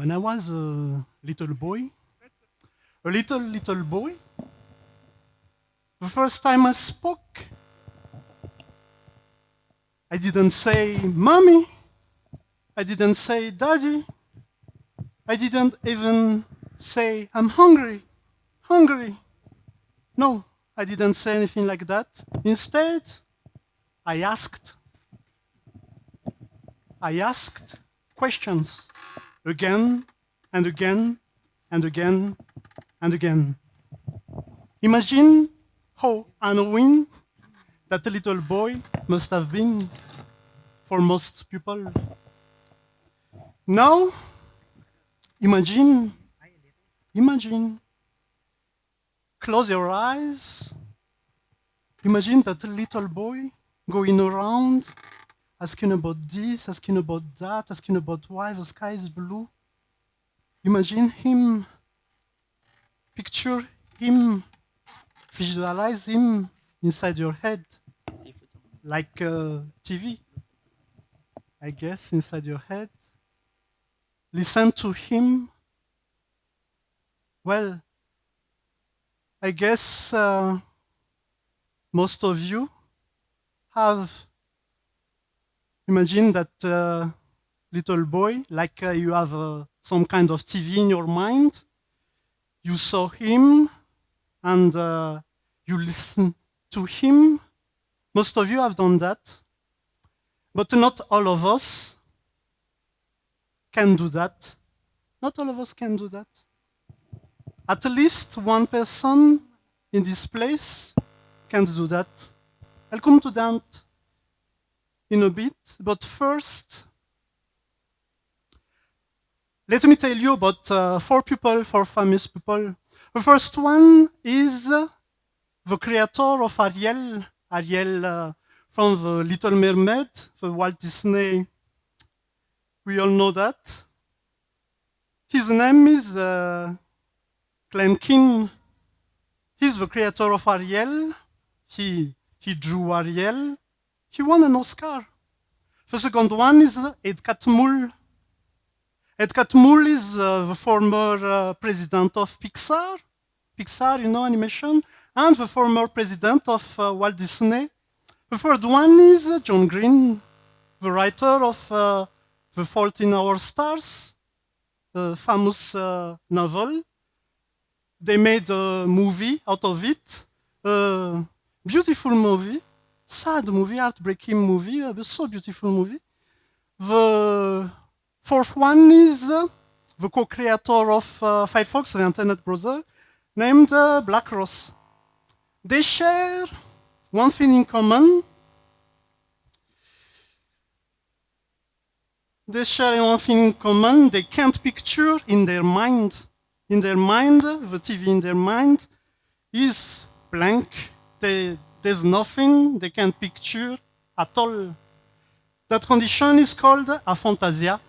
When I was a little boy, the first time I spoke, I didn't say mommy, I didn't say daddy, I didn't even say I'm hungry, hungry. No, I didn't say anything like that. Instead, I asked questions again and again and again and again. Imagine how annoying that little boy must have been for most people. Now, imagine, close your eyes, imagine that little boy going around asking about this, asking about that, asking about why the sky is blue. Imagine him, picture him, visualize him inside your head, like a TV, I guess, inside your head. Listen to him. Well, I guess most of you have imagined that little boy, like you have some kind of TV in your mind. You saw him and you listen to him. Most of you have done that, but not all of us can do that. Not all of us can do that. At least one person in this place can do that. I'll come to that in a bit, but first, let me tell you about four famous people. The first one is the creator of Ariel. Ariel from The Little Mermaid, the Walt Disney. We all know that. His name is Glen Keane. He's the creator of Ariel. He drew Ariel. He won an Oscar. The second one is Ed Catmull. Ed Catmull is the former president of Pixar. Pixar, you know, animation. And the former president of Walt Disney. The third one is John Green, the writer of The Fault in Our Stars, a famous novel. They made a movie out of it, a beautiful movie, sad movie, heartbreaking movie, but so beautiful movie. The fourth one is the co-creator of Firefox, the internet browser, named Black Ross. They share one thing in common. They share one thing in common. They can't picture in their mind. In their mind, the TV in their mind is blank. There's nothing they can picture at all. That condition is called aphantasia.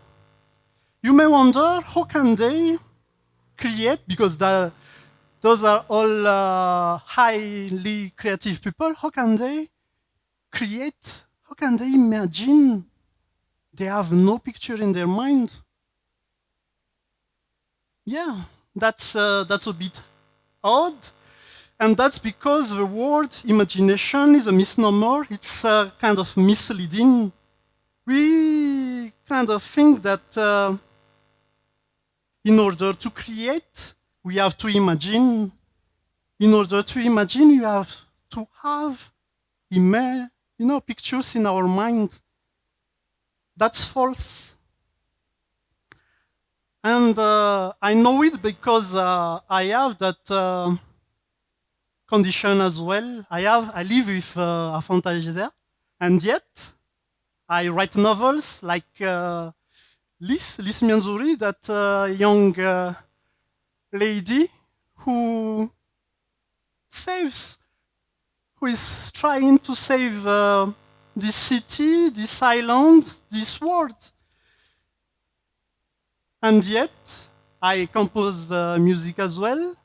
You may wonder, how can they create, because those are all highly creative people, how can they create, how can they imagine? They have no picture in their mind. Yeah, that's a bit odd. And that's because the word imagination is a misnomer. It's kind of misleading. We kind of think that in order to create, we have to imagine. In order to imagine, you have to have pictures in our mind. That's false. And I know it because I have that condition as well. I live with aphantasia, and yet I write novels like Liz Mianzuri, that young lady who is trying to save this city, this island, this world. And yet, I compose music as well.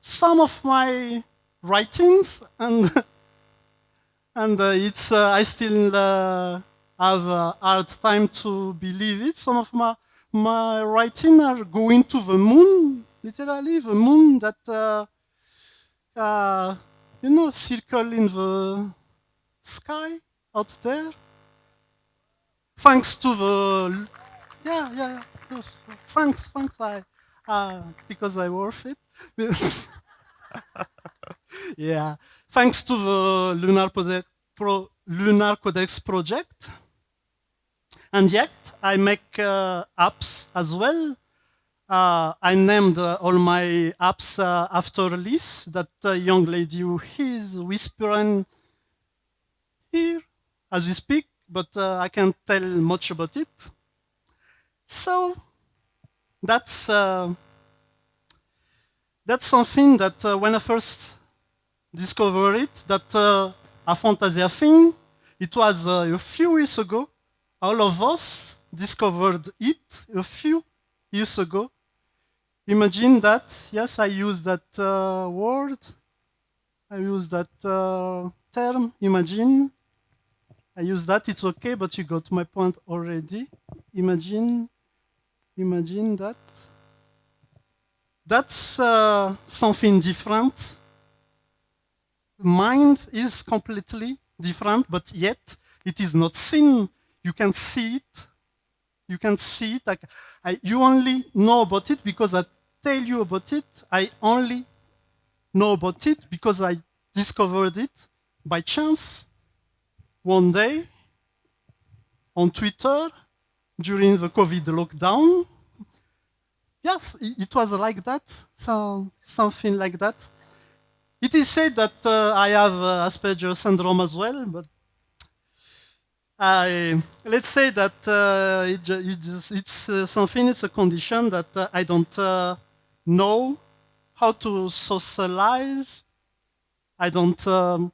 Some of my writings, and I still have a hard time to believe it. Some of my writing are going to the moon, literally the moon that, circle in the sky out there. Thanks to the, yeah. Thanks, because I worth it. Yeah, thanks to the Lunar Codex project. And yet, I make apps as well. I named all my apps after Liz, that young lady who is whispering here as we speak, but I can't tell much about it. So that's something that when I first discovered it, that aphantasia thing, it was a few years ago. All of us discovered it a few years ago. Imagine that, yes, I use that word, I use that term, imagine. I use that, it's okay, but you got my point already. Imagine that. That's something different. Mind is completely different, but yet it is not seen. You can see it. You can see it. Like, you only know about it because I tell you about it. I only know about it because I discovered it by chance one day on Twitter during the COVID lockdown. Yes, it was like that, something like that. It is said that I have Asperger syndrome as well, but let's say that it's something, it's a condition that I don't know how to socialize. I don't know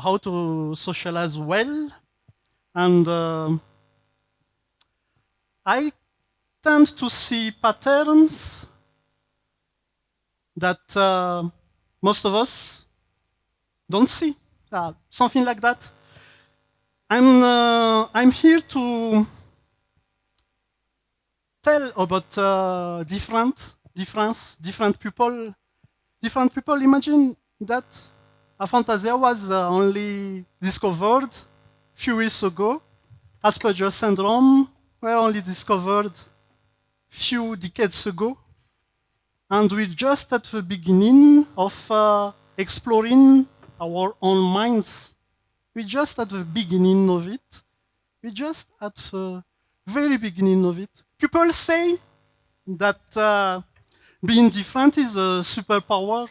how to socialize well. And I tend to see patterns that most of us don't see. Something like that. I'm here to tell about different people. Different people. Imagine that aphantasia was only discovered a few years ago. Asperger syndrome were only discovered a few decades ago. And we're just at the beginning of exploring our own minds. We're just at the beginning of it. We're just at the very beginning of it. People say that being different is a superpower.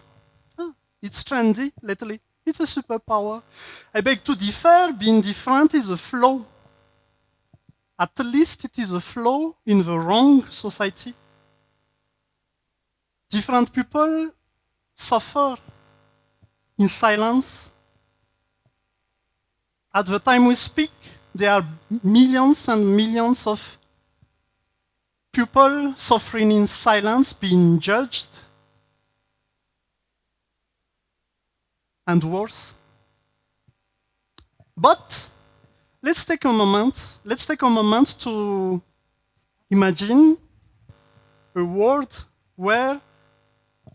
It's trendy lately. It's a superpower. I beg to differ. Being different is a flaw. At least it is a flaw in the wrong society. Different people suffer in silence. At the time we speak, there are millions and millions of people suffering in silence, being judged, and worse. But let's take a moment to imagine a world where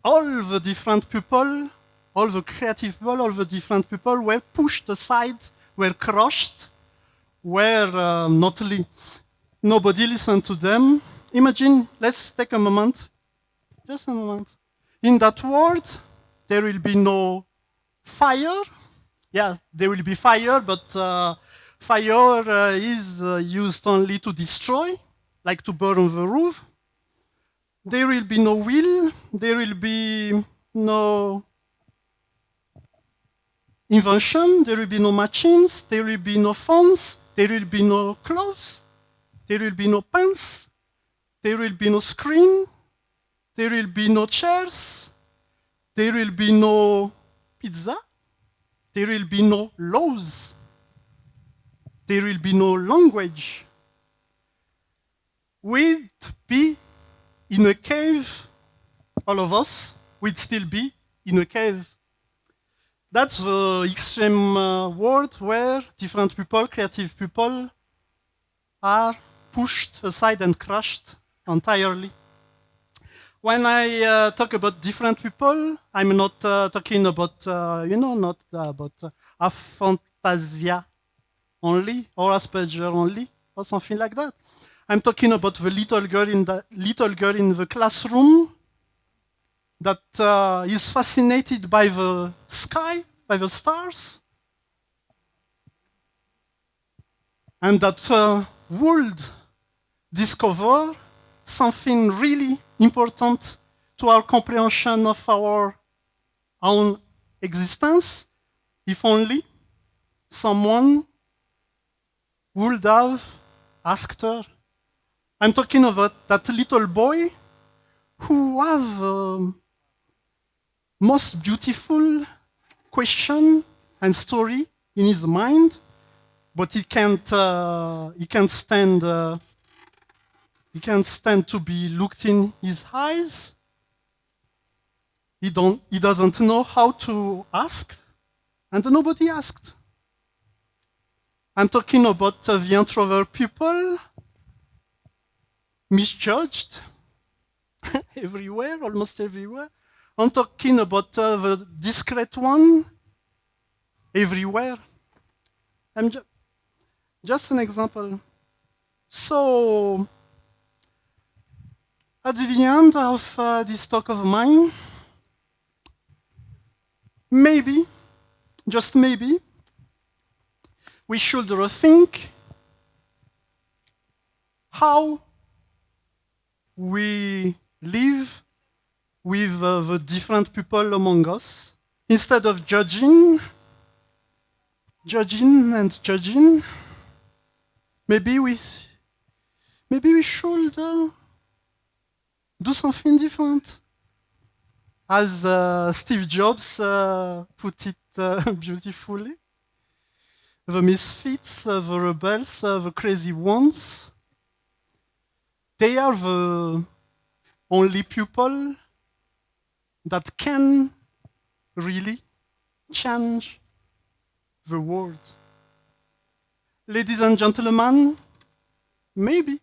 all the different people, all the creative people, all the different people were pushed aside, were crushed, were nobody listened to them. Imagine, let's take a moment, just a moment. In that world, there will be no fire. Yeah, there will be fire, but fire is used only to destroy, like to burn the roof. There will be no will, there will be no invention, there will be no machines, there will be no phones, there will be no clothes, there will be no pants, there will be no screen, there will be no chairs, there will be no pizza, there will be no laws, there will be no language. We'd be in a cave, all of us, we'd still be in a cave. That's the extreme world where different people, creative people, are pushed aside and crushed entirely. When I talk about different people, I'm not talking about, not about aphantasia only, or Asperger only, or something like that. I'm talking about the little girl in the classroom that is fascinated by the sky, by the stars, and that would discover something really important to our comprehension of our own existence, if only someone would have asked her. I'm talking about that little boy who have the most beautiful question and story in his mind, but he can't stand to be looked in his eyes. He doesn't know how to ask, and nobody asked. I'm talking about the introvert people, misjudged everywhere, almost everywhere. I'm talking about the discreet one everywhere. I'm just an example. So, at the end of this talk of mine, maybe, just maybe, we should rethink how we live with the different people among us. Instead of judging, maybe we should do something different. As Steve Jobs put it beautifully, the misfits, the rebels, the crazy ones, they are the only people that can really change the world. Ladies and gentlemen, maybe.